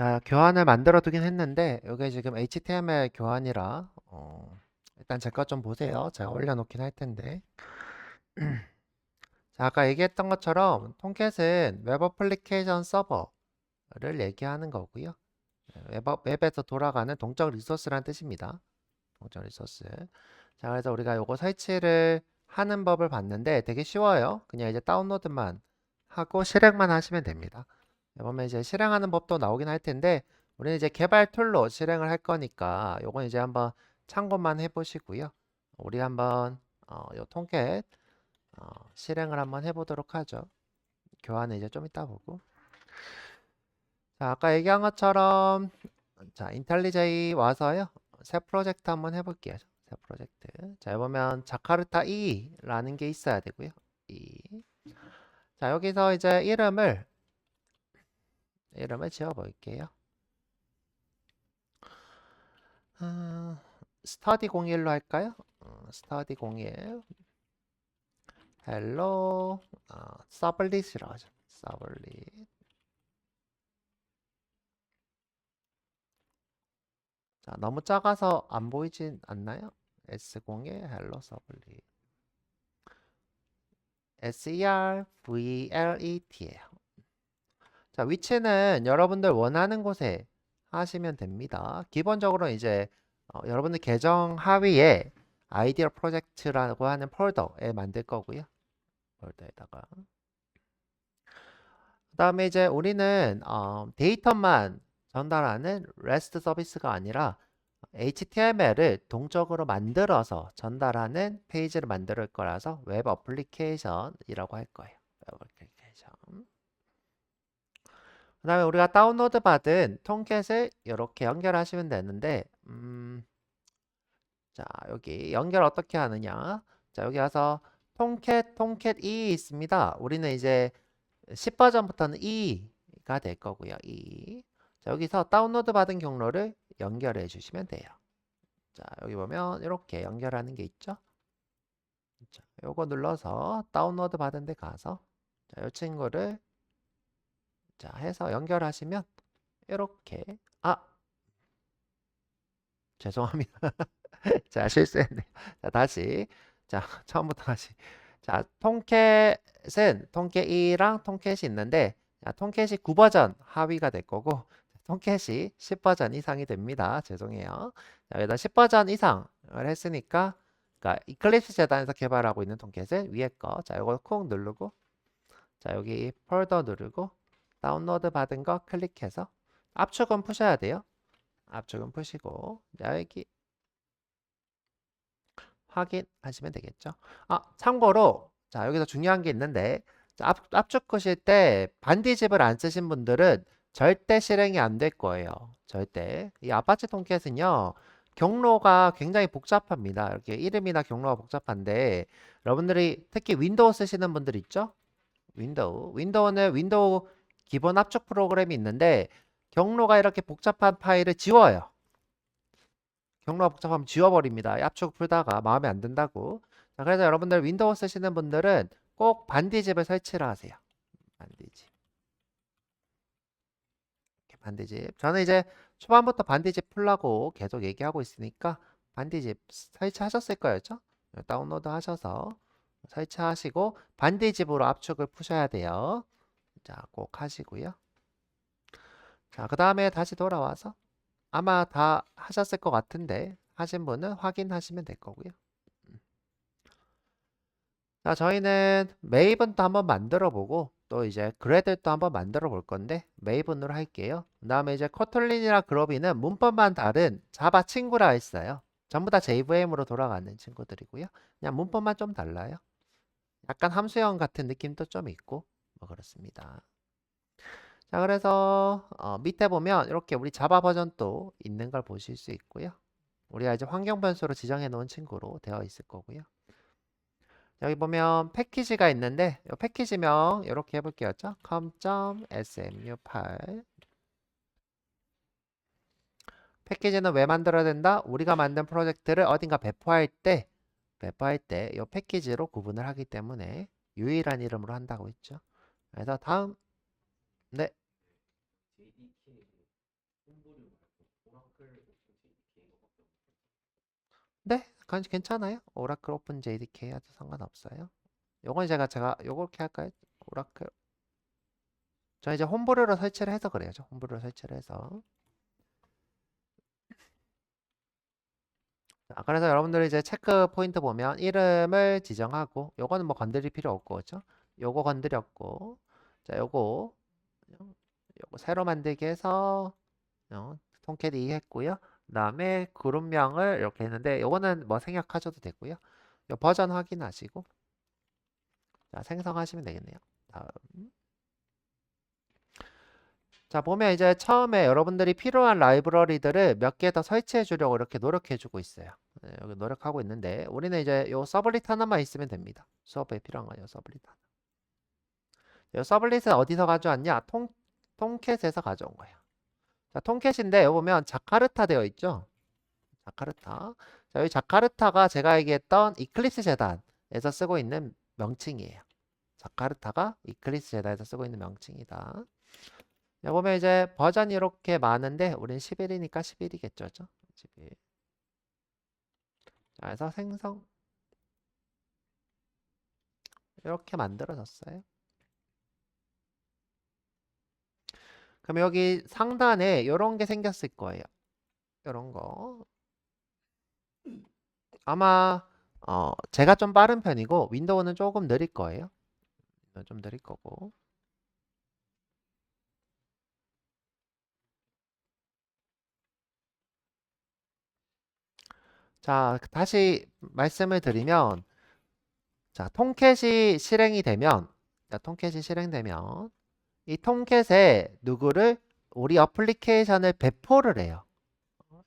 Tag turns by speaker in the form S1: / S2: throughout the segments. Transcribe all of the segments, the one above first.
S1: 자, 교환을 만들어 두긴 했는데, 이게 지금 HTML 교환이라, 일단 제 거 좀 보세요. 제가 올려놓긴 할 텐데. 자, 아까 얘기했던 것처럼, 통캣은 웹 어플리케이션 서버를 얘기하는 거고요. 웹에서 돌아가는 동적 리소스란 뜻입니다. 동적 리소스. 자, 그래서 우리가 요거 설치를 하는 법을 봤는데 되게 쉬워요. 그냥 이제 다운로드만 하고 실행만 하시면 됩니다. 보면 이제 실행하는 법도 나오긴 할 텐데 우리는 이제 개발 툴로 실행을 할 거니까 요건 이제 한번 참고만 해보시고요. 우리 한번 요 통캣 실행을 한번 해보도록 하죠. 교환은 이제 좀 이따 보고. 자, 아까 얘기한 것처럼 자, 인텔리제이 와서요. 새 프로젝트 한번 해볼게요. 새 프로젝트. 자, 보면 자카르타 2라는 게 있어야 되고요. 2. 자, 여기서 이제 이름을 지어 볼게요. 스터디 01로 할까요? 스터디 01 헬로 서블릿이라고 하죠. 서블릿. 자, 너무 작아서 안 보이진 않나요? S01 헬로 서블릿. SERVLET예요. 자, 위치는 여러분들 원하는 곳에 하시면 됩니다. 기본적으로 이제 여러분들 계정 하위에 아이디어 프로젝트라고 하는 폴더에 만들 거고요. 폴더에다가. 그 다음에 이제 우리는 데이터만 전달하는 REST 서비스가 아니라 HTML을 동적으로 만들어서 전달하는 페이지를 만들 거라서 웹 어플리케이션이라고 할 거예요. 웹 어플리케이션. 그 다음에 우리가 다운로드 받은 통캣을 이렇게 연결하시면 되는데 자, 여기 연결 어떻게 하느냐. 자, 여기 와서 통캣 2 있습니다. 우리는 이제 10버전부터는 2가 될 거고요. 2. 자, 여기서 다운로드 받은 경로를 연결해 주시면 돼요. 자, 여기 보면 이렇게 연결하는 게 있죠. 자, 요거 눌러서 다운로드 받은 데 가서 자, 이 친구를 자, 해서 연결하시면 이렇게 죄송합니다. 자, 실수했네요. 자, 다시. 자, 처음부터 다시. 자, 통캣은 통캣2랑 통캣이 있는데, 자, 통캣이 9버전 하위가 될 거고, 통캣이 10버전 이상이 됩니다. 죄송해요. 자, 여기다 10버전 이상을 했으니까, 그러니까 이클립스 재단에서 개발하고 있는 통캣은 위에 거. 자, 이거 콕 누르고, 자, 여기 폴더 누르고, 다운로드 받은 거 클릭해서, 압축은 푸셔야 돼요. 압축은 푸시고, 자, 여기 확인하시면 되겠죠. 참고로 자, 여기서 중요한 게 있는데 자, 압축 끄실 때 반디집을 안 쓰신 분들은 절대 실행이 안 될 거예요. 절대. 이 아파치 통캣은요. 경로가 굉장히 복잡합니다. 이렇게 이름이나 경로가 복잡한데 여러분들이 특히 윈도우 쓰시는 분들 있죠? 윈도우는 윈도우 기본 압축 프로그램이 있는데 경로가 이렇게 복잡한 파일을 지워요. 경로가 복잡하면 지워버립니다. 압축 풀다가 마음에 안 든다고. 자, 그래서 여러분들 윈도우 쓰시는 분들은 꼭 반디집을 설치를 하세요. 반디집. 이렇게 반디집. 저는 이제 초반부터 반디집 풀라고 계속 얘기하고 있으니까 반디집 설치하셨을 거였죠? 다운로드 하셔서 설치하시고 반디집으로 압축을 푸셔야 돼요. 자, 꼭 하시고요. 자, 그 다음에 다시 돌아와서 아마 다 하셨을 것 같은데 하신 분은 확인하시면 될 거고요. 자, 저희는 메이븐도 한번 만들어 보고 또 이제 그래들도 한번 만들어 볼 건데 메이븐으로 할게요. 그 다음에 이제 코틀린이랑 그로비는 문법만 다른 자바 친구라 했어요. 전부 다 JVM으로 돌아가는 친구들이고요. 그냥 문법만 좀 달라요. 약간 함수형 같은 느낌도 좀 있고 뭐 그렇습니다. 자, 그래서 밑에 보면 이렇게 우리 자바 버전도 있는 걸 보실 수 있고요. 우리가 이제 환경 변수로 지정해 놓은 친구로 되어 있을 거고요. 여기 보면 패키지가 있는데 이 패키지명 이렇게 해볼게요. com.smu8 패키지는 왜 만들어야 된다? 우리가 만든 프로젝트를 어딘가 배포할 때 이 패키지로 구분을 하기 때문에 유일한 이름으로 한다고 했죠. 그래서 다음 네 괜찮아요? 오라클 오픈 JDK 해도 상관없어요. 요건 제가 요렇게 할까요? 오라클. 저 이제 홈브루로 설치를 해서 그래요. 홈브루로 설치를 해서. 자, 그래서 여러분들이 이제 체크 포인트 보면 이름을 지정하고 요거는 뭐 건드릴 필요 없고 그렇죠? 요거 건드렸고 자 요거 새로 만들기 해서 통캣 2 했고요. 그다음에 그룹명을 이렇게 했는데 요거는 뭐 생략하셔도 되고요. 요 버전 확인하시고 자 생성하시면 되겠네요. 다음 자 보면 이제 처음에 여러분들이 필요한 라이브러리들을 몇 개 더 설치해 주려고 이렇게 노력해 주고 있어요. 네, 여기 노력하고 있는데 우리는 이제 요 서블릿 하나만 있으면 됩니다. 수업에 필요한 거예요. 서블릿 하나. 요 서블릿은 어디서 가져왔냐? 통캣에서 가져온 거예요. 자, 통캣인데 여기 보면 자카르타 되어 있죠? 자카르타. 자, 여기 자카르타가 제가 얘기했던 이클립스 재단에서 쓰고 있는 명칭이에요. 자카르타가 이클립스 재단에서 쓰고 있는 명칭이다. 여기 보면 이제 버전이 이렇게 많은데 우린 11이니까 11이겠죠. 11. 자, 그래서 생성 이렇게 만들어졌어요. 그럼 여기 상단에 이런 게 생겼을 거예요. 이런 거. 아마 제가 좀 빠른 편이고 윈도우는 조금 느릴 거예요. 좀 느릴 거고. 자, 다시 말씀을 드리면 자, 통캣이 실행이 되면 자, 통캣이 실행되면 이 통캣에 누구를 우리 어플리케이션을 배포를 해요.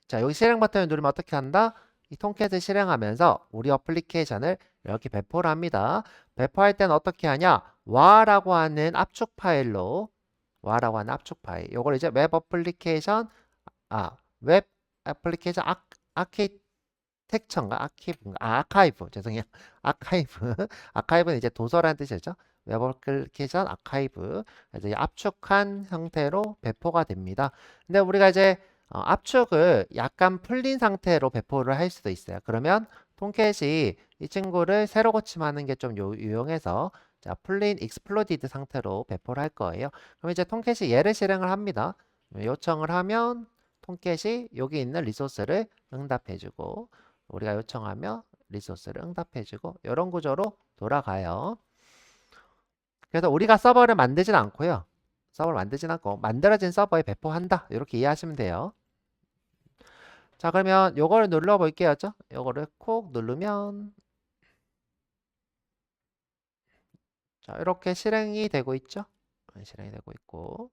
S1: 자, 여기 실행 버튼을 누르면 어떻게 한다? 이 통캣을 실행하면서 우리 어플리케이션을 이렇게 배포를 합니다. 배포할 때는 어떻게 하냐? 와라고 하는 압축 파일로 와라고 하는 압축 파일. 요걸 이제 웹 애플리케이션 아키텍처인가? 아카이브. 죄송해요. 아카이브. 아카이브는 이제 도서라는 뜻이죠. 웹 애플리케이션 아카이브. 이제 압축한 형태로 배포가 됩니다. 근데 우리가 이제 압축을 약간 풀린 상태로 배포를 할 수도 있어요. 그러면 통캣이 이 친구를 새로 고침하는 게 좀 유용해서 자, 풀린 익스플로디드 상태로 배포를 할 거예요. 그럼 이제 통캣이 얘를 실행을 합니다. 요청을 하면 통캣이 여기 있는 리소스를 응답해주고 우리가 요청하면 리소스를 응답해주고 이런 구조로 돌아가요. 그래서 우리가 서버를 만들진 않고요. 서버를 만들진 않고 만들어진 서버에 배포한다. 이렇게 이해하시면 돼요. 자, 그러면 요거를 눌러 볼게요. 요거를 콕 누르면 자, 이렇게 실행이 되고 있죠? 실행이 되고 있고.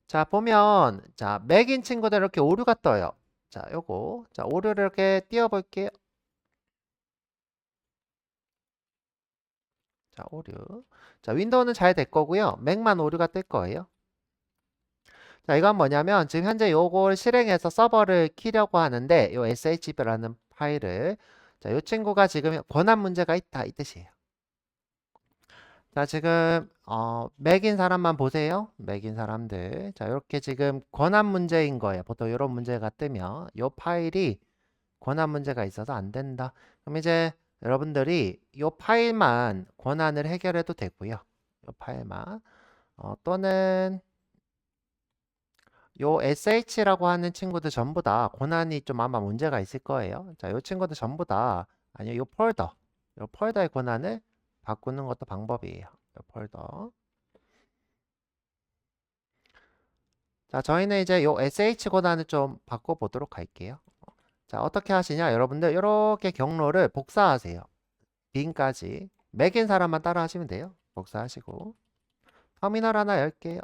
S1: 자, 보면 자, 맥인 친구들 이렇게 오류가 떠요. 자, 요거. 자, 오류를 이렇게 띄워 볼게요. 자, 오류. 자, 윈도우는 잘 될 거고요. 맥만 오류가 뜰 거예요. 자, 이건 뭐냐면 지금 현재 요걸 실행해서 서버를 키려고 하는데 요 shb라는 파일을 자, 요 친구가 지금 권한 문제가 있다 이 뜻이에요. 자, 지금 맥인 사람만 보세요. 맥인 사람들. 자, 이렇게 지금 권한 문제인 거예요. 보통 이런 문제가 뜨면 요 파일이 권한 문제가 있어서 안 된다. 그럼 이제 여러분들이 이 파일만 권한을 해결해도 되고요. 이 파일만. 또는 요 sh라고 하는 친구들 전부 다 권한이 좀 아마 문제가 있을 거예요. 자, 요 친구들 전부 다 아니요, 요 폴더의 권한을 바꾸는 것도 방법이에요. 요 폴더. 자, 저희는 이제 요 sh 권한을 좀 바꿔보도록 할게요. 자, 어떻게 하시냐? 여러분들 이렇게 경로를 복사하세요. 빈까지. 맥인 사람만 따라 하시면 돼요. 복사하시고. 터미널 하나 열게요.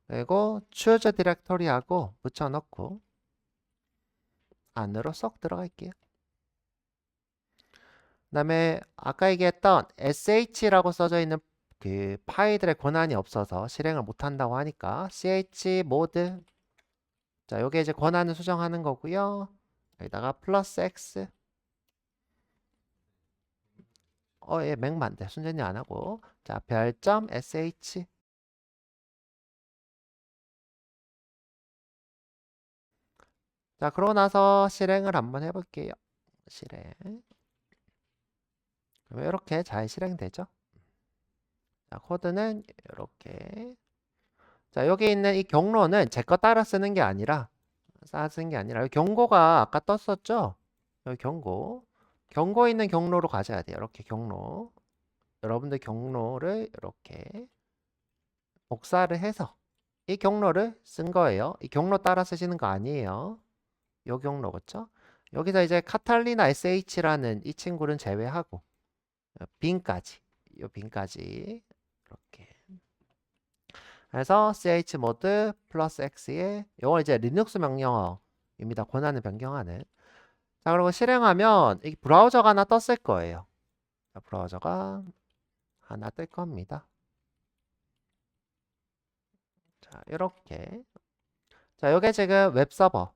S1: 그리고 choose 디렉토리하고 붙여넣고 안으로 쏙 들어갈게요. 그 다음에 아까 얘기했던 sh라고 써져 있는 그 파일들의 권한이 없어서 실행을 못한다고 하니까 chmod 자, 요게 이제 권한을 수정하는 거고요. 여기다가 플러스 x 예, 맥만 돼. 순전히 안 하고 자, 별점 sh 자, 그러고 나서 실행을 한번 해볼게요. 실행. 그러면 이렇게 잘 실행되죠? 자, 코드는 이렇게. 자, 여기 있는 이 경로는 제 거 따라 쓰는 게 아니라, 여기 경고가 아까 떴었죠? 여기 경고. 경고 있는 경로로 가셔야 돼요. 이렇게 경로. 여러분들 경로를 이렇게 복사를 해서 이 경로를 쓴 거예요. 이 경로 따라 쓰시는 거 아니에요. 요 경로, 그쵸? 여기서 이제 카탈리나 SH라는 이 친구는 제외하고, 빈까지. 요 빈까지. 이렇게. 그래서 chmod 플러스 x에 이건 이제 리눅스 명령어입니다. 권한을 변경하는. 자, 그리고 실행하면 이 브라우저가 하나 떴을 거예요. 자, 브라우저가 하나 뜰 겁니다. 자, 이렇게. 자, 요게 지금 웹서버,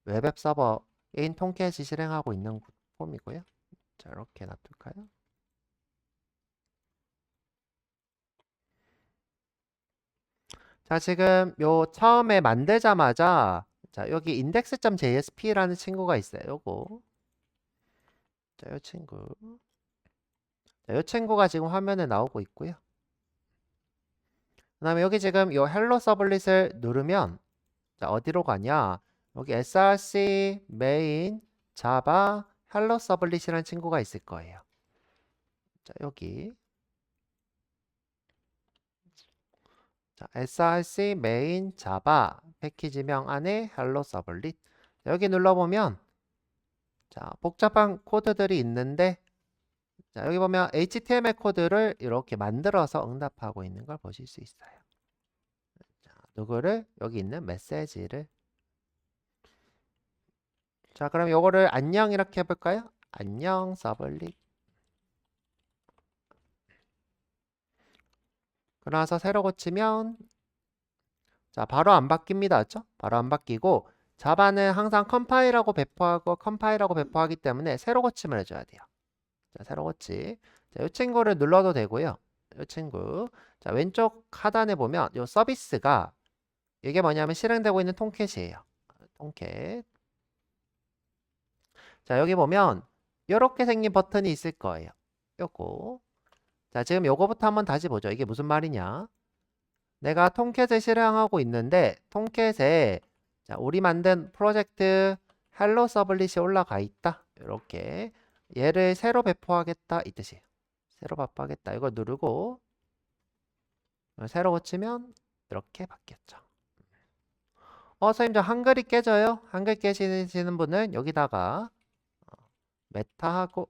S1: 웹앱 서버인 통캣이 실행하고 있는 폼이고요. 자, 이렇게 놔둘까요? 자, 지금 요 처음에 만들자마자 자, 여기 index.jsp라는 친구가 있어요. 요거. 자, 요 친구. 자, 요 친구가 지금 화면에 나오고 있고요. 그다음에 여기 지금 요 헬로 서블릿을 누르면 자, 어디로 가냐? 여기 src main java 헬로 서블릿이라는 친구가 있을 거예요. 자, 여기. 자, src main java 패키지명 안에 헬로 서블릿. 여기 눌러보면 자, 복잡한 코드들이 있는데 자, 여기 보면 HTML 코드를 이렇게 만들어서 응답하고 있는 걸 보실 수 있어요. 자, 누구를? 여기 있는 메시지를. 자, 그럼 요거를 안녕 이렇게 해볼까요? 안녕 서블릿. 그러나서 새로 고치면 자, 바로 안 바뀝니다. 그렇죠? 바로 안 바뀌고 자바는 항상 컴파일하고 배포하기 때문에 새로 고침을 해줘야 돼요. 자, 새로 고치. 자, 이 친구를 눌러도 되고요. 이 친구. 자, 왼쪽 하단에 보면 이 서비스가 이게 뭐냐면 실행되고 있는 통캣이에요. 통캣. 자, 여기 보면 이렇게 생긴 버튼이 있을 거예요. 요거. 자, 지금 요거부터 한번 다시 보죠. 이게 무슨 말이냐? 내가 통캣을 실행하고 있는데 통캣에 자, 우리 만든 프로젝트 헬로 서블릿이 올라가 있다. 이렇게 얘를 새로 배포하겠다 이 뜻이에요. 새로 배포하겠다. 이걸 누르고 새로 고치면 이렇게 바뀌었죠. 선생님 저 한글이 깨져요? 한글 깨지시는 분은 여기다가 메타하고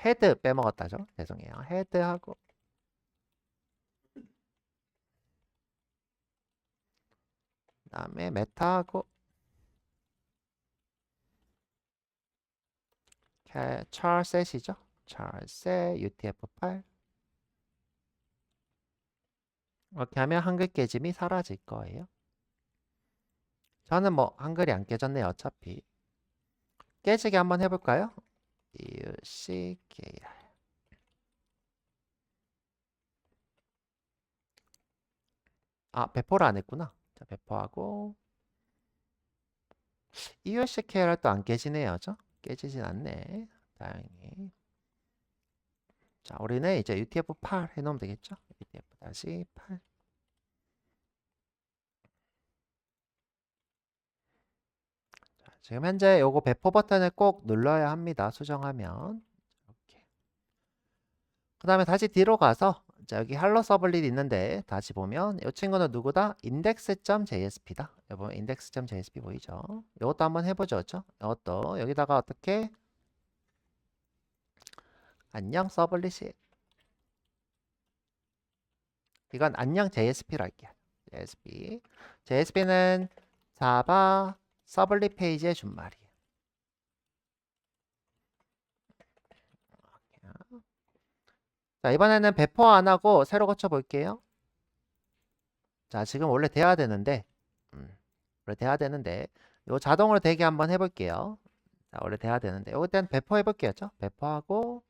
S1: 헤드 빼먹었다죠. 죄송해요. 헤드하고 그다음에 메타하고 charset이죠. charset utf8 이렇게 하면 한글 깨짐이 사라질 거예요. 저는 뭐 한글이 안 깨졌네요. 어차피 깨지게 한번 해볼까요? UCKR 배포를 안 했구나. 자, 배포하고 UCKR 또 안 깨지네요. 저 깨지진 않네. 다행히. 자, 우리는 이제 UTF-8 해놓으면 되겠죠? UTF-8 자, 지금 현재 요거 배포 버튼을 꼭 눌러야 합니다. 수정하면 이렇게. 그 다음에 다시 뒤로 가서 자, 여기 헬로 서블릿 있는데 다시 보면 이 친구는 누구다? index.jsp다. 여러분 index.jsp 보이죠? 이것도 한번 해보죠. 그렇죠? 이것도 여기다가 어떻게 안녕 서블릿이 이건 안녕 JSP로 할게요. JSP. JSP는 자바 서블릿 페이지의 준말이에요. 자, 이번에는 배포 안 하고 새로 고쳐 볼게요. 자, 지금 원래 돼야 되는데, 원래 돼야 되는데, 요 자동으로 되게 한번 해볼게요. 자, 원래 돼야 되는데, 요거 일단 배포 해볼게요. 배포하고,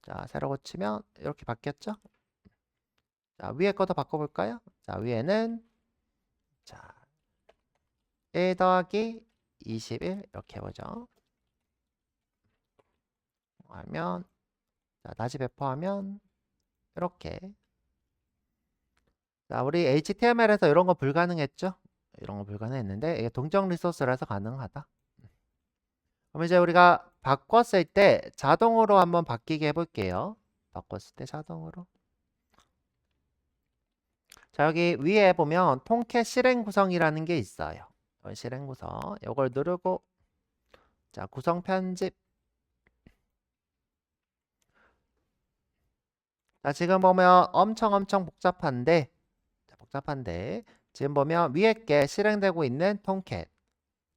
S1: 자, 새로 고치면 이렇게 바뀌었죠? 자, 위에 것도 바꿔볼까요? 자, 위에는 1 더하기 21 이렇게 해보죠. 하면 자, 다시 배포하면 이렇게. 자, 우리 HTML에서 이런 거 불가능했죠? 이런 거 불가능했는데 이게 동적 리소스라서 가능하다. 그럼 이제 우리가 바꿨을 때 자동으로 한번 바뀌게 해볼게요. 바꿨을 때 자동으로. 자, 여기 위에 보면 통캣 실행 구성이라는 게 있어요. 실행 구성. 이걸 누르고 자, 구성 편집. 자, 지금 보면 엄청 복잡한데 지금 보면 위에 게 실행되고 있는 통캣.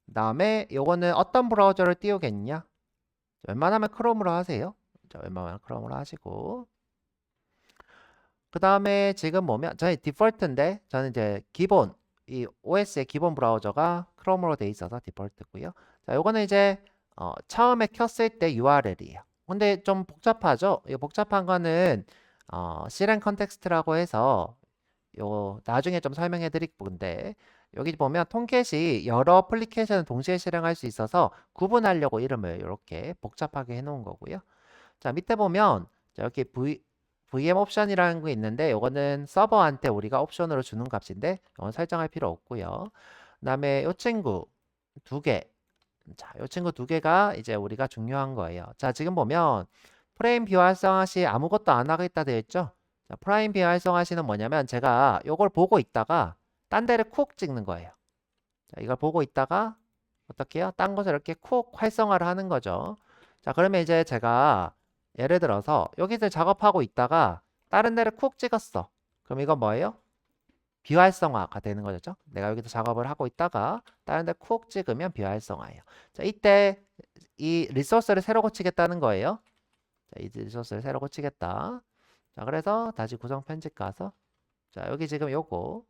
S1: 그다음에 요거는 어떤 브라우저를 띄우겠냐? 웬만하면 크롬으로 하세요. 자, 웬만하면 크롬으로 하시고. 그 다음에 지금 보면 저희 디폴트인데 저는 이제 기본 이 OS의 기본 브라우저가 크롬으로 돼 있어서 디폴트고요. 자, 요거는 이제 처음에 켰을 때 URL이에요. 근데 좀 복잡하죠? 이 복잡한 거는 실행 컨텍스트라고 해서 요 나중에 좀 설명해 드릴 건데 여기 보면 통캣이 여러 애플리케이션을 동시에 실행할 수 있어서 구분하려고 이름을 이렇게 복잡하게 해 놓은 거고요. 자, 밑에 보면 자, 여기 VM 옵션이라는 게 있는데 이거는 서버한테 우리가 옵션으로 주는 값인데 이건 설정할 필요 없고요. 그다음에 이 친구 두 개. 자, 이 친구 두 개가 이제 우리가 중요한 거예요. 자, 지금 보면 프레임 비활성화 시 아무것도 안 하겠다 되어 있죠? 자, 프레임 비활성화 시는 뭐냐면 제가 이걸 보고 있다가 딴 데를 쿡 찍는 거예요. 자, 이걸 보고 있다가 어떻게 해요? 딴 곳을 이렇게 쿡 활성화를 하는 거죠. 자, 그러면 이제 제가 예를 들어서 여기서 작업하고 있다가 다른 데를 쿡 찍었어. 그럼 이건 뭐예요? 비활성화가 되는 거죠. 내가 여기서 작업을 하고 있다가 다른 데 쿡 찍으면 비활성화예요. 자, 이때 이 리소스를 새로 고치겠다는 거예요. 자, 이 리소스를 새로 고치겠다. 자, 그래서 다시 구성 편집 가서 자, 여기 지금 요거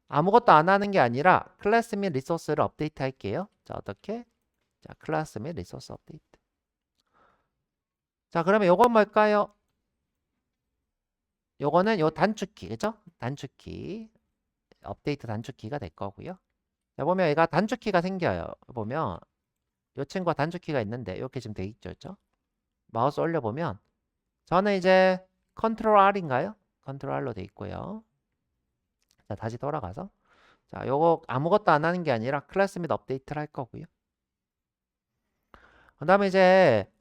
S1: 아무것도 안 하는 게 아니라 클래스 및 리소스를 업데이트 할게요. 자, 어떻게? 자, 클래스 및 리소스 업데이트. 자, 그러면 요건 뭘까요? 요거는 요 단축키, 그죠? 단축키. 업데이트 단축키가 될 거고요. 자, 보면 얘가 단축키가 생겨요. 보면 요 친구가 단축키가 있는데 이렇게 지금 돼 있죠, 그죠? 마우스 올려보면 저는 이제 컨트롤 R인가요? 컨트롤 R로 돼 있고요. 자, 다시 돌아가서 자, 요거 아무것도 안 하는 게 아니라 클래스 및 업데이트를 할 거고요. 그 다음에 이제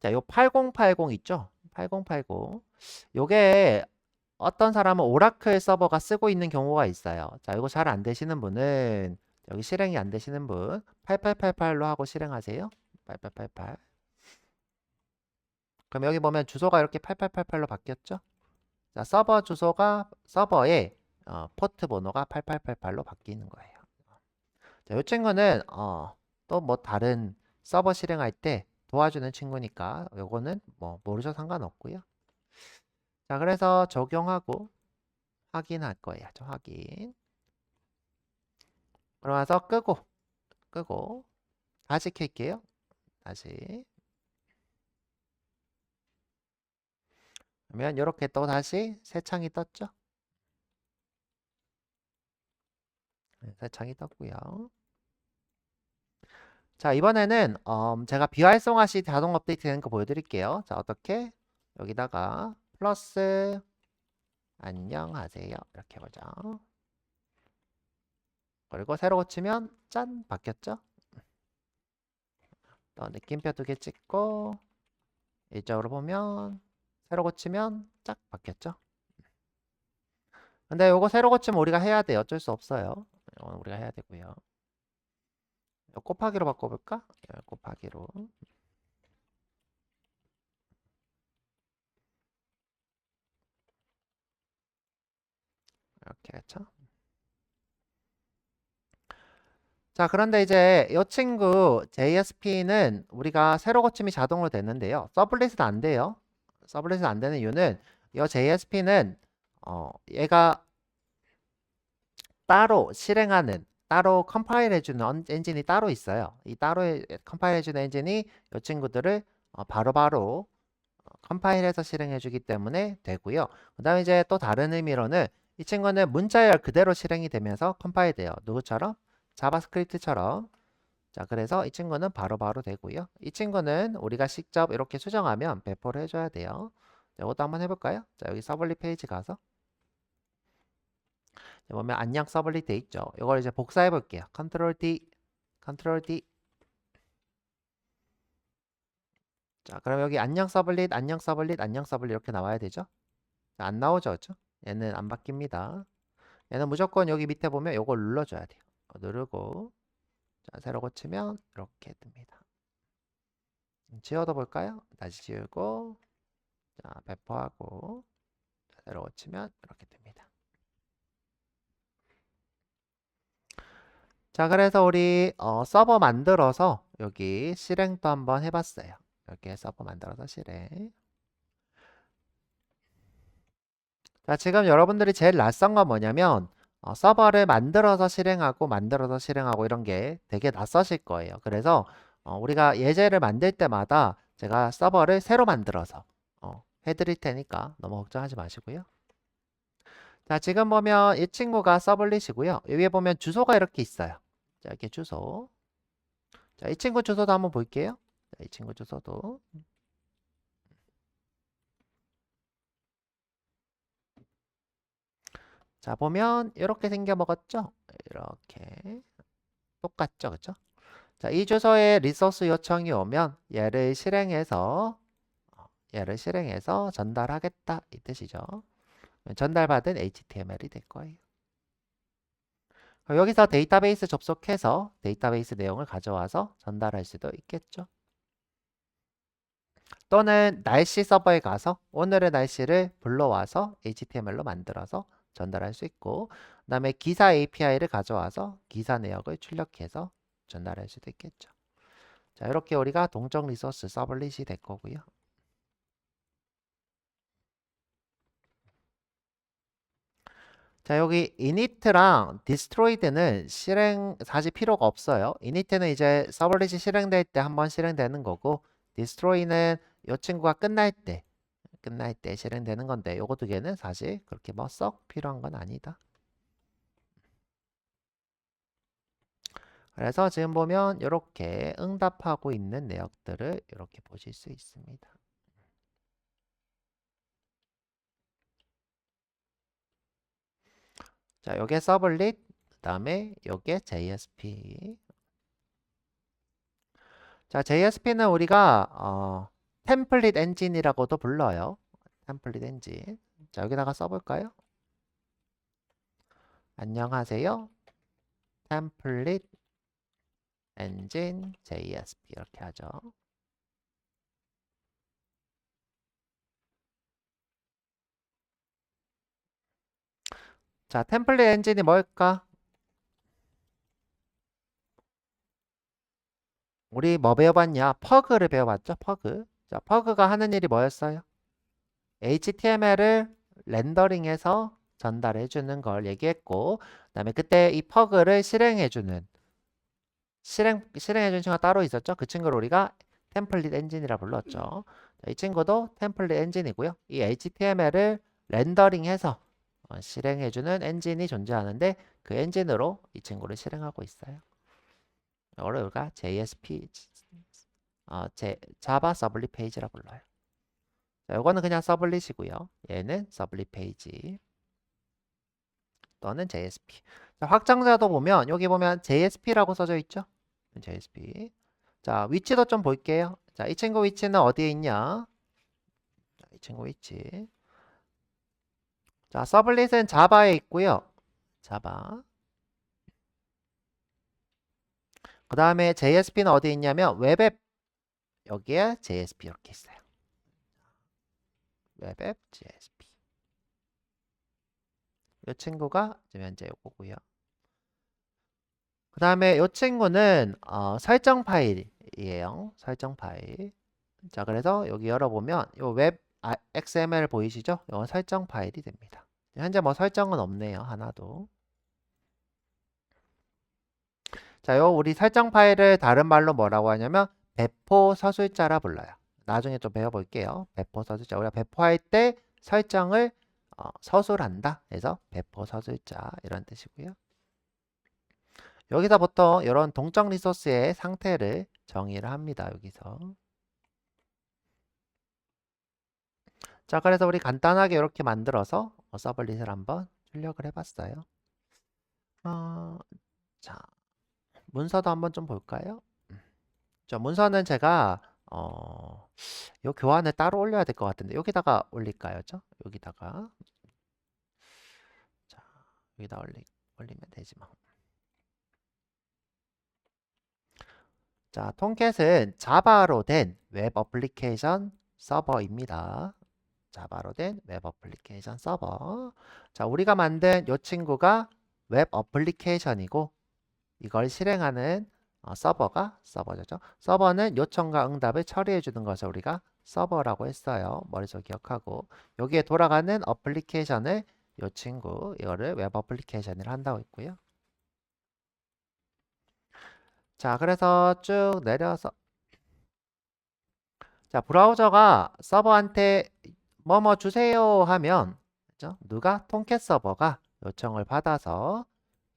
S1: 자, 요 8080 있죠? 8080 요게 어떤 사람은 오라클 서버가 쓰고 있는 경우가 있어요. 자, 이거 잘 안 되시는 분은 여기 실행이 안 되시는 분 8888로 하고 실행하세요. 8888. 그럼 여기 보면 주소가 이렇게 8888로 바뀌었죠? 자, 서버 주소가 서버에 포트 번호가 8888로 바뀌는 거예요. 자, 이 친구는 또 뭐 다른 서버 실행할 때 도와주는 친구니까 요거는 뭐 모르셔도 상관없고요. 자, 그래서 적용하고 확인할 거예요. 저 확인. 그러면서 끄고 다시 켤게요. 다시. 그러면 이렇게 또 다시 새 창이 떴죠? 네, 새 창이 떴고요. 자, 이번에는 제가 비활성화 시 자동 업데이트 되는 거 보여드릴게요. 자, 어떻게? 여기다가 플러스 안녕하세요. 이렇게 보죠. 그리고 새로 고치면 짠! 바뀌었죠? 또 느낌표 2개 찍고 이쪽으로 보면 새로 고치면 쫙 바뀌었죠? 근데 요거 새로 고치면 우리가 해야 돼요. 어쩔 수 없어요. 이건 우리가 해야 되고요. 곱하기로 바꿔볼까? 곱하기로. 이렇게 했죠. 자, 그런데 이제 이 친구 JSP는 우리가 새로 고침이 자동으로 되는데요. 서블릿은 안 돼요. 서블릿은 안 되는 이유는 이 JSP는 얘가 따로 실행하는 따로 컴파일 해주는 엔진이 따로 있어요. 이 따로 컴파일 해주는 엔진이 이 친구들을 바로바로 컴파일해서 실행해 주기 때문에 되고요. 그 다음에 이제 또 다른 의미로는 이 친구는 문자열 그대로 실행이 되면서 컴파일 돼요. 누구처럼? 자바스크립트처럼. 자, 그래서 이 친구는 바로바로 되고요. 이 친구는 우리가 직접 이렇게 수정하면 배포를 해줘야 돼요. 자, 이것도 한번 해볼까요? 자, 여기 서블릿 페이지 가서 보면 안녕 서블릿 돼 있죠. 이걸 이제 복사해 볼게요. 컨트롤 D, 컨트롤 D. 자, 그럼 여기 안녕 서블릿, 안녕 서블릿, 안녕 서블릿 이렇게 나와야 되죠? 자, 안 나오죠, 그죠? 얘는 안 바뀝니다. 얘는 무조건 여기 밑에 보면 이걸 눌러줘야 돼요. 누르고 자, 새로 고치면 이렇게 뜹니다. 지워도 볼까요? 다시 지우고 자, 배포하고 자, 새로 고치면 이렇게 됩니다. 자, 그래서 우리 서버 만들어서 여기 실행도 한번 해봤어요. 이렇게 서버 만들어서 실행. 자, 지금 여러분들이 제일 낯선 건 뭐냐면 서버를 만들어서 실행하고 이런 게 되게 낯서실 거예요. 그래서 우리가 예제를 만들 때마다 제가 서버를 새로 만들어서 해드릴 테니까 너무 걱정하지 마시고요. 자, 지금 보면 이 친구가 서블릿이고요. 여기에 보면 주소가 이렇게 있어요. 자, 이렇게 주소. 자, 이 친구 주소도 한번 볼게요. 자, 이 친구 주소도. 자, 보면 이렇게 생겨 먹었죠? 이렇게. 똑같죠? 그죠? 자, 이 주소에 리소스 요청이 오면 얘를 실행해서 전달하겠다 이 뜻이죠. 전달받은 HTML이 될 거예요. 여기서 데이터베이스 접속해서 데이터베이스 내용을 가져와서 전달할 수도 있겠죠. 또는 날씨 서버에 가서 오늘의 날씨를 불러와서 HTML로 만들어서 전달할 수 있고, 그 다음에 기사 API를 가져와서 기사 내역을 출력해서 전달할 수도 있겠죠. 자, 이렇게 우리가 동적 리소스 서블릿이 될 거고요. 자, 여기 init랑 destroyed는 실행하실 필요가 없어요. init는 이제 서블릿이 실행될 때 한번 실행되는 거고, destroy는 이 친구가 끝날 때 실행되는 건데, 요거 두 개는 사실 그렇게 뭐 썩 필요한 건 아니다. 그래서 지금 보면 이렇게 응답하고 있는 내역들을 이렇게 보실 수 있습니다. 자, 요게 서블릿, 그 다음에 요게 JSP. 자, JSP는 우리가 템플릿 엔진이라고도 불러요. 템플릿 엔진. 자, 여기다가 써볼까요? 안녕하세요. 템플릿 엔진 JSP 이렇게 하죠. 자, 템플릿 엔진이 뭘까? 우리 뭐 배워봤냐? 퍼그를 배워봤죠? 퍼그. 자, 퍼그가 하는 일이 뭐였어요? HTML을 렌더링해서 전달해주는 걸 얘기했고, 그 다음에 그때 이 퍼그를 실행해주는 친구가 따로 있었죠? 그 친구를 우리가 템플릿 엔진이라 불렀죠. 자, 이 친구도 템플릿 엔진이고요. 이 HTML을 렌더링해서 실행해주는 엔진이 존재하는데 그 엔진으로 이 친구를 실행하고 있어요. 이걸 우리가 JSP, 자바 서블릿 페이지라 불러요. 자, 이거는 그냥 서블릿이고요. 얘는 서블릿 페이지 또는 JSP. 자, 확장자도 보면 여기 보면 JSP라고 써져 있죠? JSP. 자, 위치도 좀 볼게요. 자, 이 친구 위치는 어디에 있냐? 자, 이 친구 위치. 자, 서블릿은 자바에 있고요. 자바. 그 다음에 JSP는 어디에 있냐면 웹앱 여기에 JSP 이렇게 있어요. 웹앱 JSP. 이 친구가 지금 현재 요거고요. 그 다음에 이 친구는 설정 파일이에요. 설정 파일. 자, 그래서 여기 열어보면 이 웹 XML 보이시죠? 이건 설정 파일이 됩니다. 현재 뭐 설정은 없네요. 하나도. 자, 요 우리 설정 파일을 다른 말로 뭐라고 하냐면 배포 서술자라 불러요. 나중에 좀 배워볼게요. 배포 서술자. 우리가 배포할 때 설정을 서술한다 해서 배포 서술자 이런 뜻이고요. 여기서 보통 이런 동적 리소스의 상태를 정의를 합니다. 여기서. 자, 그래서 우리 간단하게 이렇게 만들어서 서블릿을 한번 출력을 해봤어요. 자, 문서도 한번 좀 볼까요? 자, 문서는 제가 요 교환을 따로 올려야 될 것 같은데 여기다가 올릴까요? 여기다가 자, 여기다 올리면 되지 뭐. 자, 톰캣은 자바로 된 웹 어플리케이션 서버입니다. 자바로 된 웹 어플리케이션 서버. 자, 우리가 만든 이 친구가 웹 어플리케이션이고 이걸 실행하는 서버가 서버죠. 서버는 요청과 응답을 처리해 주는 것을 우리가 서버라고 했어요. 머릿속에 기억하고 여기에 돌아가는 어플리케이션을 이 친구 이거를 웹 어플리케이션을 한다고 했고요. 자, 그래서 쭉 내려서 자, 브라우저가 서버한테 뭐뭐 주세요 하면 그죠? 누가 톰캣 서버가 요청을 받아서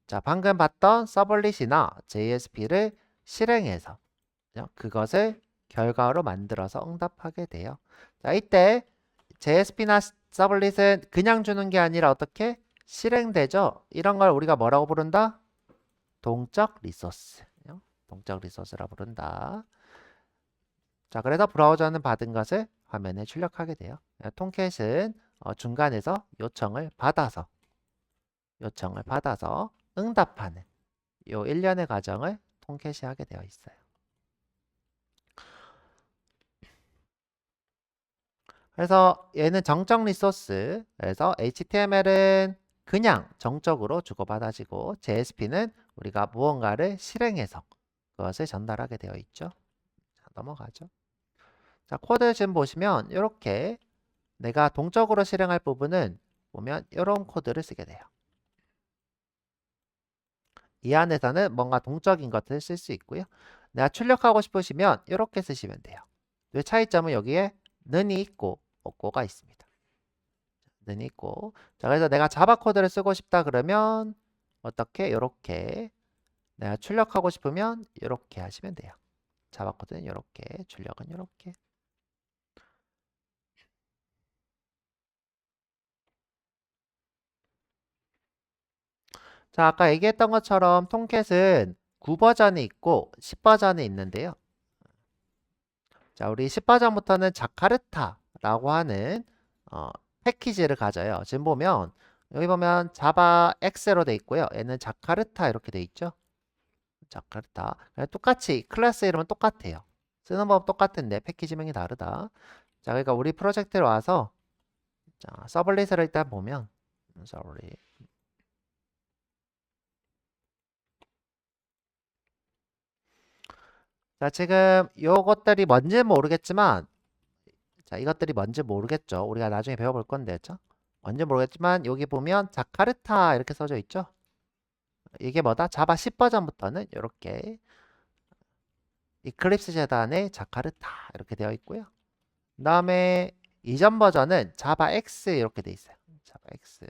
S1: 자, 방금 봤던 서블릿이나 JSP를 실행해서 그죠? 그것을 결과로 만들어서 응답하게 돼요. 자, 이때 JSP나 서블릿은 그냥 주는 게 아니라 어떻게 실행되죠? 이런 걸 우리가 뭐라고 부른다? 동적 리소스. 동적 리소스라 부른다. 자, 그래서 브라우저는 받은 것을 화면에 출력하게 돼요. 톰캣은 중간에서 요청을 받아서 응답하는 요 일련의 과정을 톰캣이 하게 되어 있어요. 그래서 얘는 정적 리소스. 그래서 HTML은 그냥 정적으로 주고받아지고 JSP는 우리가 무언가를 실행해서 그것을 전달하게 되어 있죠. 자, 넘어가죠. 자, 코드 지금 보시면 이렇게 내가 동적으로 실행할 부분은 보면 이런 코드를 쓰게 돼요. 이 안에서는 뭔가 동적인 것을 쓸 수 있고요. 내가 출력하고 싶으시면 이렇게 쓰시면 돼요. 그 차이점은 여기에 는이 있고 없고가 있습니다. 는이 있고. 자, 그래서 내가 자바 코드를 쓰고 싶다 그러면 어떻게 이렇게 내가 출력하고 싶으면 이렇게 하시면 돼요. 자바 코드는 이렇게, 출력은 이렇게. 자, 아까 얘기했던 것처럼 톰캣은 9버전이 있고 10버전이 있는데요. 자, 우리 10버전부터는 자카르타라고 하는 패키지를 가져요. 지금 보면 여기 보면 자바 X로 돼 있고요. 얘는 자카르타 이렇게 돼 있죠. 자카르타. 똑같이 클래스 이름은 똑같아요. 쓰는 법 똑같은데 패키지명이 다르다. 자, 그러니까 우리 프로젝트에 와서 자, 서블릿을 일단 보면 서블릿. 자, 지금 요것들이 뭔지 모르겠지만 자, 이것들이 뭔지 모르겠죠. 우리가 나중에 배워볼 건데, 그죠? 뭔지 모르겠지만 여기 보면 자카르타 이렇게 써져 있죠. 이게 뭐다? 자바 10버전부터는 이렇게 이클립스 재단의 자카르타 이렇게 되어 있고요. 그 다음에 이전 버전은 자바 X 이렇게 되어 있어요. 자바 X.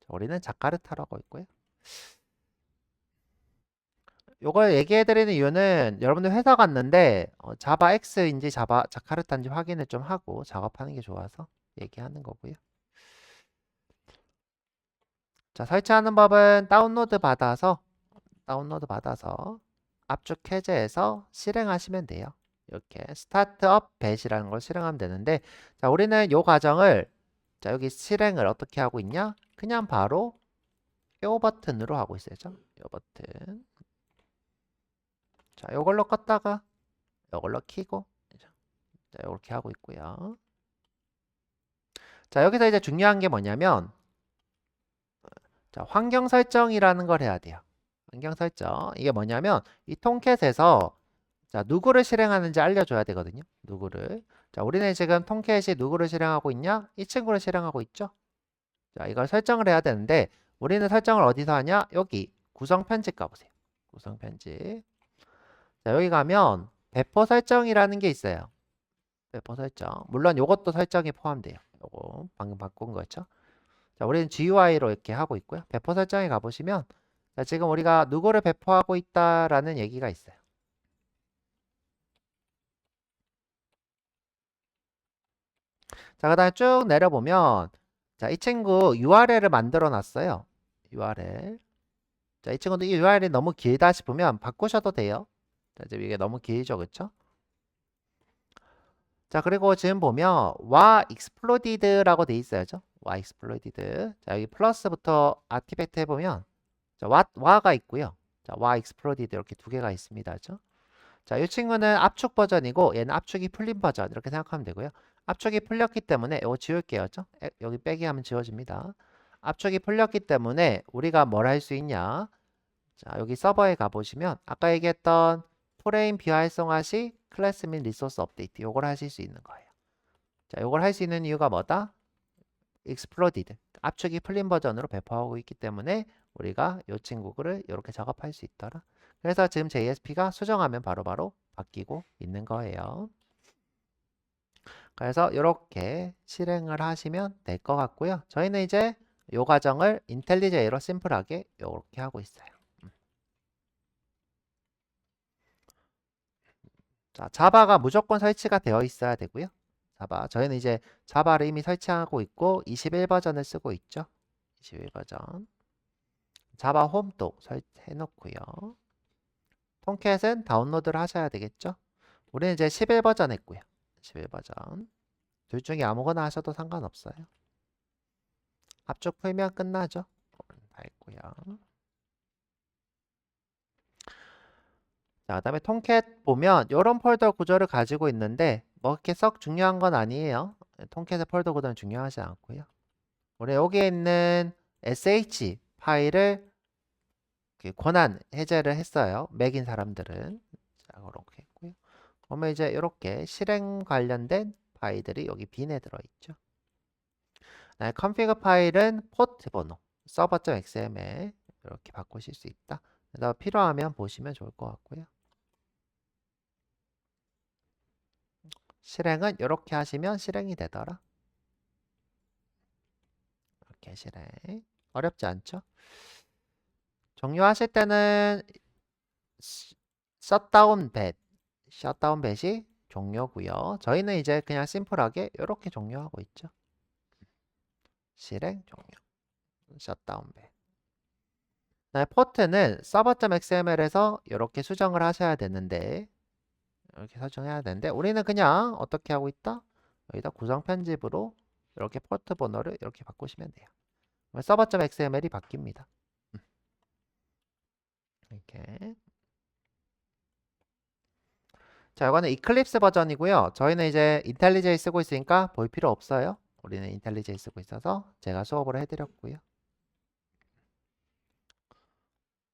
S1: 우리는 자카르타라고 있고요. 요걸 얘기해드리는 이유는 여러분들 회사 갔는데 자바 X인지 자카르타인지 확인을 좀 하고 작업하는 게 좋아서 얘기하는 거고요. 자, 설치하는 법은 다운로드 받아서 압축 해제해서 실행하시면 돼요. 이렇게 스타트업 배시라는 걸 실행하면 되는데 자, 우리는 이 과정을 자, 여기 실행을 어떻게 하고 있냐? 그냥 바로 요 버튼으로 하고 있어요. 요 버튼. 자, 요걸로 껐다가 요걸로 켜고 자, 이렇게 하고 있고요. 자, 여기서 이제 중요한 게 뭐냐면 자, 환경 설정이라는 걸 해야 돼요. 환경 설정. 이게 뭐냐면 이 톰캣에서 자, 누구를 실행하는지 알려줘야 되거든요. 누구를. 자, 우리는 지금 톰캣이 누구를 실행하고 있냐? 이 친구를 실행하고 있죠. 자, 이걸 설정을 해야 되는데 우리는 설정을 어디서 하냐? 여기 구성 편집 가보세요. 구성 편집. 자, 여기 가면 배포 설정이라는 게 있어요. 배포 설정. 물론 요것도 설정이 포함돼요. 요거 방금 바꾼 거죠. 자, 우리는 GUI로 이렇게 하고 있고요. 배포 설정에 가보시면 자, 지금 우리가 누구를 배포하고 있다라는 얘기가 있어요. 자, 그 다음에 쭉 내려보면 자, 이 친구 URL을 만들어 놨어요. URL. 자, 이 친구도 이 URL이 너무 길다 싶으면 바꾸셔도 돼요. 자, 지금 이게 너무 길죠, 그쵸? 자, 그리고 지금 보면 와 exploded라고 돼 있어야죠. 와 exploded. 자, 여기 플러스부터 아티팩트 해보면 자, 와가 있고요. 자, 와 exploded 이렇게 두 개가 있습니다. 그죠? 자, 이 친구는 압축 버전이고 얘는 압축이 풀린 버전 이렇게 생각하면 되고요. 압축이 풀렸기 때문에 이거 지울게요. 그죠? 여기 빼기 하면 지워집니다. 압축이 풀렸기 때문에 우리가 뭘 할 수 있냐? 자, 여기 서버에 가보시면 아까 얘기했던 프레임 비활성화 시 클래스 및 리소스 업데이트 요걸 하실 수 있는 거예요. 자, 요걸 할 수 있는 이유가 뭐다? exploded 압축이 풀린 버전으로 배포하고 있기 때문에 우리가 이 친구를 이렇게 작업할 수 있더라. 그래서 지금 JSP가 수정하면 바로바로 바뀌고 있는 거예요. 그래서 이렇게 실행을 하시면 될 것 같고요. 저희는 이제 이 과정을 인텔리제이로 심플하게 이렇게 하고 있어요. 자, 자바가 무조건 설치가 되어 있어야 되고요. 자바. 저희는 이제 자바를 이미 설치하고 있고 21버전을 쓰고 있죠. 21버전. 자바 홈도 설치해 놓고요. 톰캣은 다운로드를 하셔야 되겠죠. 우리는 이제 11버전 했고요. 11버전. 둘 중에 아무거나 하셔도 상관없어요. 압축 풀면 끝나죠. 다 했고요. 자, 그다음에 톰캣 보면 이런 폴더 구조를 가지고 있는데 뭐 그렇게 썩 중요한 건 아니에요. 톰캣의 폴더 구조는 중요하지 않고요. 우리 여기에 있는 sh 파일을 권한 해제를 했어요. 맥인 사람들은. 자, 그렇게 했고요. 그러면 이제 이렇게 실행 관련된 파일들이 여기 빈에 들어있죠. 컨피그 파일은 포트 번호, 서버.xml 이렇게 바꾸실 수 있다. 그래서 필요하면 보시면 좋을 것 같고요. 실행은 이렇게 하시면 실행이 되더라. 이렇게 실행. 어렵지 않죠? 종료하실 때는 셧다운 뱃이 종료고요. 저희는 이제 그냥 심플하게 이렇게 종료하고 있죠. 실행 종료. 셧다운 뱃. 네, 포트는 server.xml에서 이렇게 수정을 하셔야 되는데 이렇게 설정해야 되는데 우리는 그냥 어떻게 하고 있다? 여기다 구성 편집으로 이렇게 포트 번호를 이렇게 바꾸시면 돼요. server.xml이 바뀝니다. 이렇게. 자, 이거는 이클립스 버전이고요. 저희는 이제 인텔리제이 쓰고 있으니까 볼 필요 없어요. 우리는 인텔리제이 쓰고 있어서 제가 수업을 해드렸고요.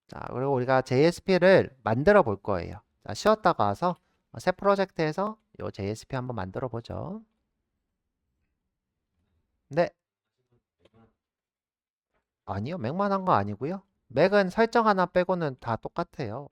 S1: 자, 그리고 우리가 JSP를 만들어 볼 거예요. 자, 쉬었다가 와서 새 프로젝트에서 이 JSP 한번 만들어 보죠. 네. 아니요, 맥만 한 거 아니고요. 맥은 설정 하나 빼고는 다 똑같아요.